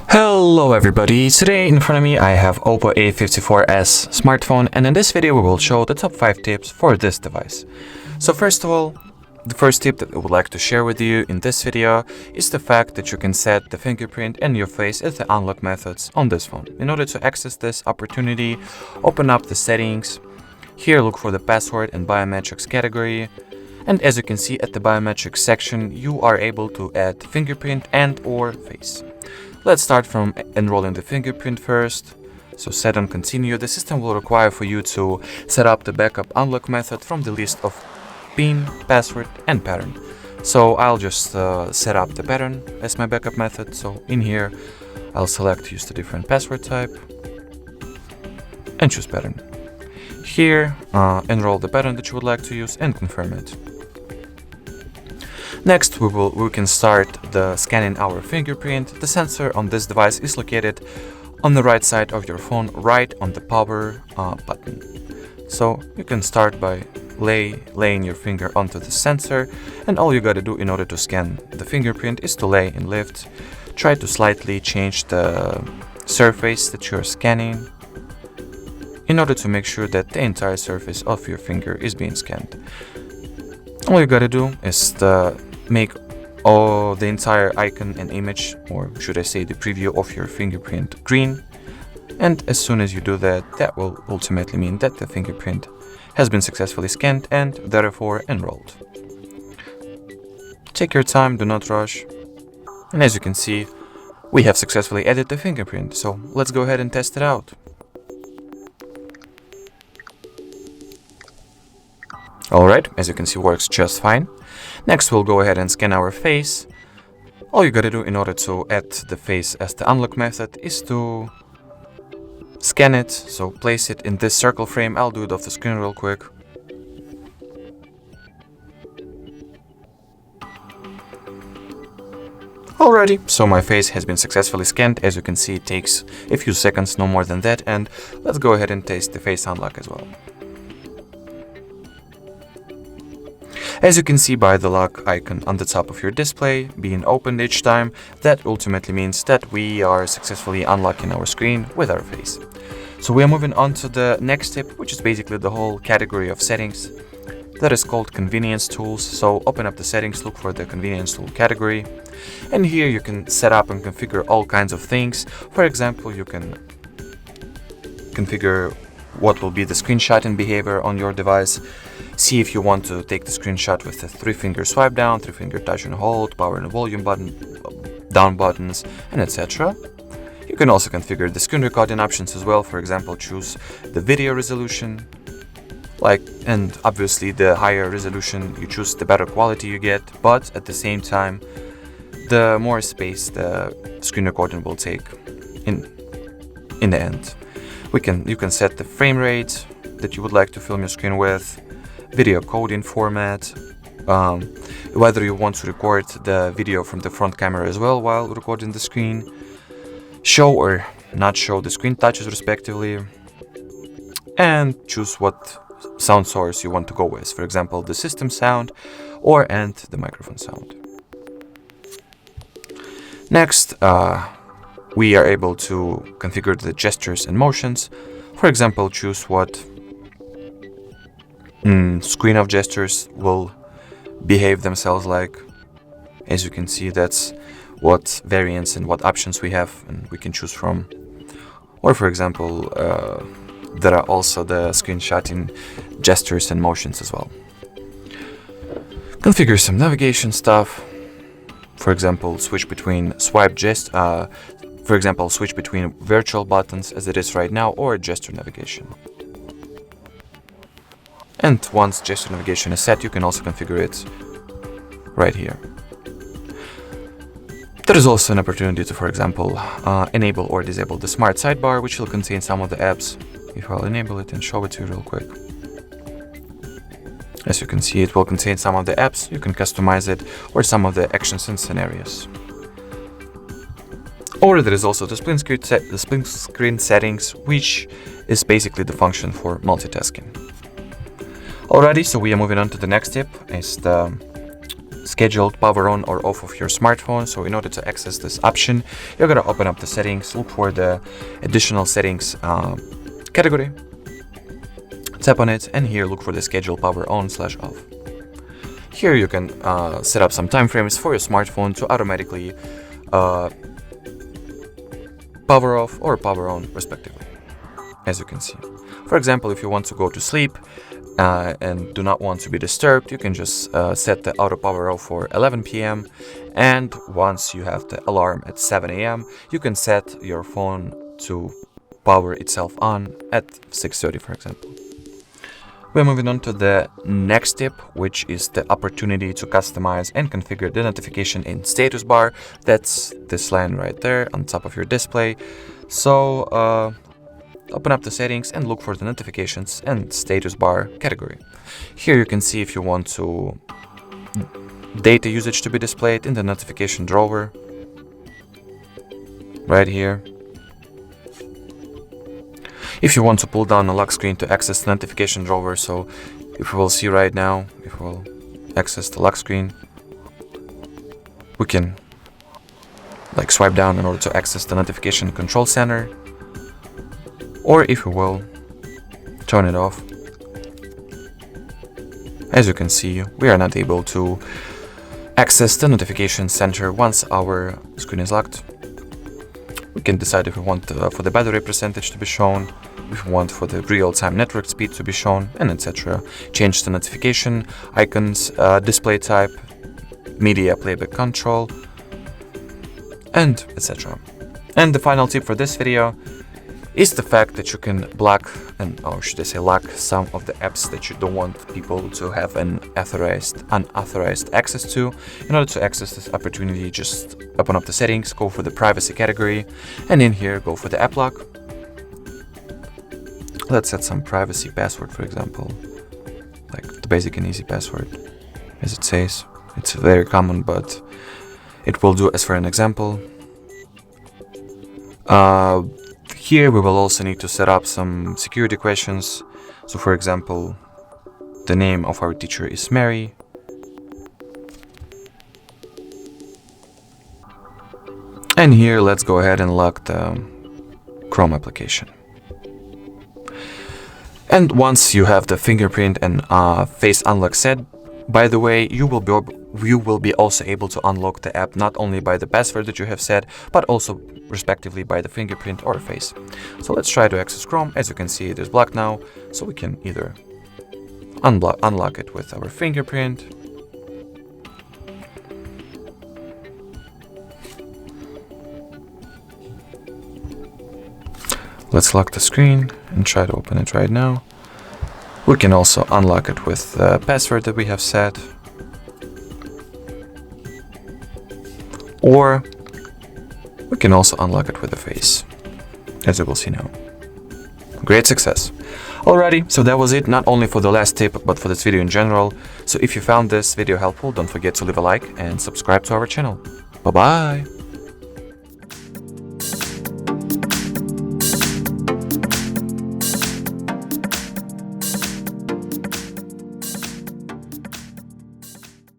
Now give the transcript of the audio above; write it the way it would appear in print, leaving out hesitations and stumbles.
Hello everybody, today in front of me I have OPPO A54s smartphone, and in this video we will show the top 5 tips for this device. So first of all, the first tip that I would like to share with you in this video is the fact that you can set the fingerprint and your face as the unlock methods on this phone. In order to access this opportunity, open up the settings. Here look for the password and biometrics category. And as you can see at the biometrics section, you are able to add fingerprint and or face. Let's start from enrolling the fingerprint first. So set and continue. The system will require for you to set up the backup unlock method from the list of PIN, password and pattern. So I'll just set up the pattern as my backup method. So in here I'll select use the different password type and choose pattern. Here enroll the pattern that you would like to use and confirm it. Next, we can start the scanning our fingerprint. The sensor on this device is located on the right side of your phone, right on the power button. So you can start by laying your finger onto the sensor, and all you gotta do in order to scan the fingerprint is to lay and lift. Try to slightly change the surface that you're scanning in order to make sure that the entire surface of your finger is being scanned. All you gotta do is make the entire icon and image, or should I say the preview of your fingerprint, green. And as soon as you do that, that will ultimately mean that the fingerprint has been successfully scanned and therefore enrolled. Take your time, do not rush. And as you can see, we have successfully added the fingerprint, so let's go ahead and test it out. Alright, as you can see, works just fine. Next, we'll go ahead and scan our face. All you gotta do in order to add the face as the unlock method is to scan it. So place it in this circle frame. I'll do it off the screen real quick. Alrighty, so my face has been successfully scanned. As you can see, it takes a few seconds, no more than that. And let's go ahead and test the face unlock as well. As you can see by the lock icon on the top of your display being opened each time, that ultimately means that we are successfully unlocking our screen with our face. So we are moving on to the next tip, which is basically the whole category of settings that is called convenience tools. So open up the settings, look for the convenience tool category, and here you can set up and configure all kinds of things. For example, you can configure what will be the screenshotting behavior on your device. See if you want to take the screenshot with the 3-finger swipe down, 3-finger touch and hold, power and volume button, down buttons, and etc. You can also configure the screen recording options as well. For example, choose the video resolution, and obviously the higher resolution you choose, the better quality you get, but at the same time, the more space the screen recording will take in the end. You can set the frame rate that you would like to film your screen with, video coding format, whether you want to record the video from the front camera as well while recording the screen, show or not show the screen touches respectively, and choose what sound source you want to go with, for example the system sound and the microphone sound. Next, we are able to configure the gestures and motions. For example, choose what screen of gestures will behave themselves like. As you can see, that's what variants and what options we have and we can choose from. Or for example, there are also the screenshotting gestures and motions as well. Configure some navigation stuff. For example, switch between switch between virtual buttons as it is right now, or gesture navigation. And once gesture navigation is set, you can also configure it right here. There is also an opportunity to, for example, enable or disable the smart sidebar, which will contain some of the apps. If I'll enable it and show it to you real quick. As you can see, it will contain some of the apps, you can customize it, or some of the actions and scenarios. Or there is also the split screen settings, which is basically the function for multitasking. Alrighty, so we are moving on to the next tip. It's the scheduled power on or off of your smartphone. So in order to access this option, you're gonna open up the settings, look for the additional settings category, tap on it, and here look for the schedule power on/off. Here you can set up some time frames for your smartphone to automatically power off or power on respectively, as you can see. For example, if you want to go to sleep and do not want to be disturbed, you can just set the auto power off for 11 p.m. and once you have the alarm at 7 a.m. you can set your phone to power itself on at 6:30, for example. We're moving on to the next tip, which is the opportunity to customize and configure the notification in status bar. That's this line right there on top of your display. So open up the settings and look for the notifications and status bar category. Here you can see if you want to data usage to be displayed in the notification drawer right here. If you want to pull down a lock screen to access the notification drawer, so if we will see right now, if we'll access the lock screen, we can like swipe down in order to access the notification control center, or if we will turn it off. As you can see, we are not able to access the notification center once our screen is locked. We can decide if we want for the battery percentage to be shown, if we want for the real-time network speed to be shown, and etc. Change the notification icons, display type, media playback control, and etc. And the final tip for this video is the fact that you can block, or should I say lock, some of the apps that you don't want people to have an unauthorized access to. In order to access this opportunity, just open up the settings, go for the privacy category, and in here go for the app lock. Let's set some privacy password, for example, like the basic and easy password, as it says. It's very common, but it will do as for an example. Here we will also need to set up some security questions. So for example, the name of our teacher is Mary. And here let's go ahead and lock the Chrome application. And once you have the fingerprint and face unlock set, by the way, you will be also able to unlock the app not only by the password that you have set, but also respectively by the fingerprint or face. So let's try to access Chrome. As you can see, it is blocked now, so we can either unlock it with our fingerprint, let's lock the screen and try to open it right now. We can also unlock it with the password that we have set, or we can also unlock it with the face, as you will see now. Great success. Alrighty, so that was it, not only for the last tip, but for this video in general. So if you found this video helpful, don't forget to leave a like and subscribe to our channel. Bye bye!